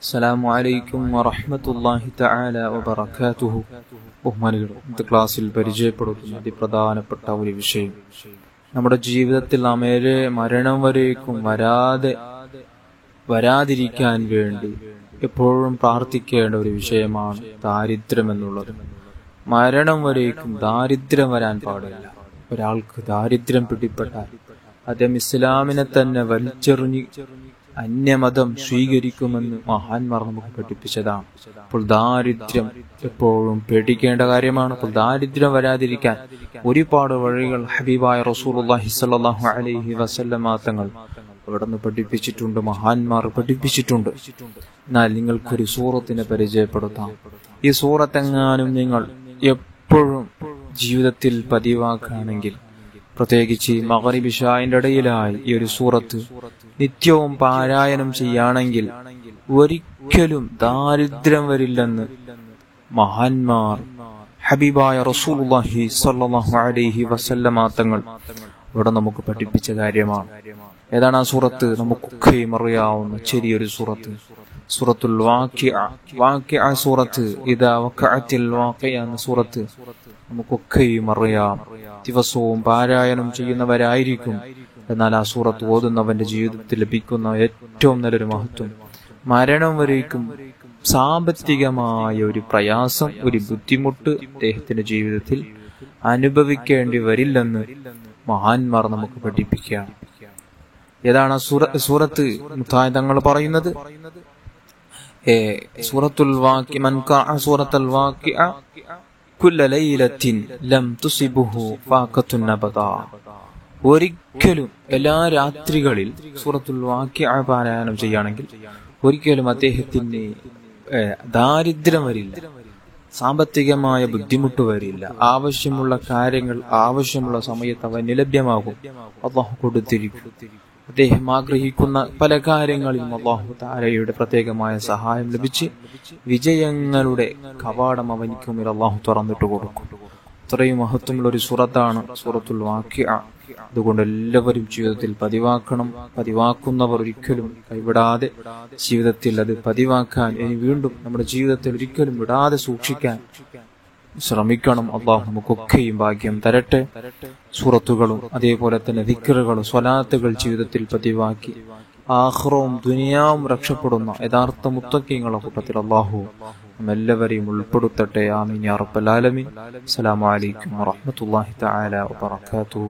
അസ്സലാമു അലൈക്കും വറഹ്മത്തുള്ളാഹി തആല വബറകാതുഹു. ബഹുമാനികളെ, ഇന്നത്തെ ക്ലാസ്സിൽ പരിചയപ്പെടുത്തുന്ന അതിപ്രധാനപ്പെട്ട ഒരു വിഷയം, നമ്മുടെ ജീവിതത്തിൽ നാം മരണം വരേക്കും വരാതിരിക്കാൻ വേണ്ടി എപ്പോഴും പ്രാർത്ഥിക്കേണ്ട ഒരു വിഷയമാണ് ദാരിദ്ര്യം എന്നുള്ളത്. മരണം വരേക്കും ദാരിദ്ര്യം വരാൻ പാടില്ല. ഒരാൾക്ക് ദാരിദ്ര്യം പിടിപ്പെട്ടാൽ അദ്ദേഹം ഇസ്ലാമിനെ തന്നെ വലിച്ചെറിഞ്ഞ് അന്യമതം സ്വീകരിക്കുമെന്ന് മഹാന്മാർ നമുക്ക് പഠിപ്പിച്ചതാണ്. അപ്പോൾ ദാരിദ്ര്യം എപ്പോഴും പേടിക്കേണ്ട കാര്യമാണ്. അപ്പോൾ ദാരിദ്ര്യം വരാതിരിക്കാൻ ഒരുപാട് വഴികൾ ഹബീബായ റസൂലുള്ളാഹി സ്വല്ലല്ലാഹു അലൈഹി വസല്ലമ തങ്ങൾ അവിടുന്ന് പഠിപ്പിച്ചിട്ടുണ്ട്, മഹാന്മാർ പഠിപ്പിച്ചിട്ടുണ്ട്. എന്നാൽ നിങ്ങൾക്കൊരു സൂറത്തിനെ പരിചയപ്പെടുത്താം. ഈ സൂറത്തെങ്ങാനും നിങ്ങൾ എപ്പോഴും ജീവിതത്തിൽ പതിവാക്കുകയാണെങ്കിൽ, പ്രത്യേകിച്ച് മഗ്രിബ് ഇശാഇന്റെ ഇടയിലായി ഈ ഒരു സൂറത്ത് നിത്യവും പാരായണം ചെയ്യുകയാണെങ്കിൽ ഒരിക്കലും ദാരിദ്ര്യം വരില്ലെന്ന് മഹാന്മാർ ഹബീബായ റസൂലുള്ളാഹി സ്വല്ലല്ലാഹു അലൈഹി വസല്ലമ തങ്ങൾ ഇവിടെ നമുക്ക് പഠിപ്പിച്ച കാര്യമാണ്. ഏതാണ് ആ സൂറത്ത്? നമുക്കൊക്കെയും അറിയാവുന്ന ചെറിയൊരു സൂറത്ത്, സൂറത്തുൽ വാഖിഅ സൂറത്ത്. ഇദാ വഖഅത്തിൽ വാഖിഅ എന്ന സൂറത്ത് നമുക്കൊക്കെയും അറിയാം. ദിവസവും പാരായണം ചെയ്യുന്നവരായിരിക്കും. എന്നാൽ ആ സൂറത്ത് ഓതുന്നവന്റെ ജീവിതത്തിൽ ലഭിക്കുന്ന ഏറ്റവും നല്ലൊരു മഹത്വം, മരണം വരേക്കും സാമ്പത്തികമായ ഒരു പ്രയാസം, ഒരു ബുദ്ധിമുട്ട് അദ്ദേഹത്തിന്റെ ജീവിതത്തിൽ അനുഭവിക്കേണ്ടി വരില്ലെന്ന് മഹാന്മാർ നമുക്ക് പഠിപ്പിക്കുകയാണ്. ഏതാണ് സൂറത്ത്? മുത്തായ തങ്ങൾ പറയുന്നത്, സൂറത്തുൽ വാഖിഅ, മൻ ഖറഅ സൂറത്തുൽ വാഖിഅ കുല്ല ലൈലത്തിൻ ലം തുസിബുഹു ഫാഖത്തുൻ അബദാ. ഒരിക്കലും എല്ലാ രാത്രികളിൽ സൂറത്തുൽ വാഖിഅ പാരായണം ചെയ്യുകയാണെങ്കിൽ ഒരിക്കലും അദ്ദേഹത്തിന് ദാരിദ്ര്യം വരില്ല, സാമ്പത്തികമായ ബുദ്ധിമുട്ട് വരില്ല. ആവശ്യമുള്ള കാര്യങ്ങൾ ആവശ്യമുള്ള സമയത്ത് അവൻ ലഭ്യമാകും, അല്ലാഹു കൊടുത്തിരിക്കും. അദ്ദേഹം ആഗ്രഹിക്കുന്ന പല കാര്യങ്ങളിലും അല്ലാഹു തആലയുടെ പ്രത്യേകമായ സഹായം ലഭിച്ച് വിജയങ്ങളുടെ കവാടം അവനിക്ക് മുന്നിൽ അല്ലാഹു തുറന്നിട്ട് കൊടുക്കും. ഇത്രയും മഹത്വമുള്ള ഒരു സൂറത്താണ് സൂറത്തുൽ വാഖിഅ. അതുകൊണ്ട് എല്ലാവരും ജീവിതത്തിൽ പതിവാക്കണം. പതിവാക്കുന്നവർ ഒരിക്കലും കൈവിടാതെ ജീവിതത്തിൽ അത് പതിവാക്കാൻ, ഇനി വീണ്ടും നമ്മുടെ ജീവിതത്തിൽ ഒരിക്കലും വിടാതെ സൂക്ഷിക്കാൻ ശ്രമിക്കണം. അല്ലാഹു നമുക്കൊക്കെയും ഭാഗ്യം തരട്ടെ. സൂറത്തുകളും അതേപോലെ തന്നെ ദിക്റുകളും സ്വലാത്തുകൾ ജീവിതത്തിൽ പതിവാക്കി ആഖിറവും ദുനിയാവും രക്ഷപ്പെടുന്ന യഥാർത്ഥ മുത്തഖീങ്ങളുടെ കൂട്ടത്തിൽ അല്ലാഹു നമ്മെല്ലാവരെയും ഉൾപ്പെടുത്തട്ടെ. ആമീൻ യാ റബ്ബൽ ആലമീൻ. അസ്സലാമു അലൈക്കും വറഹ്മത്തുള്ളാഹി തആല വബറകാതുഹു.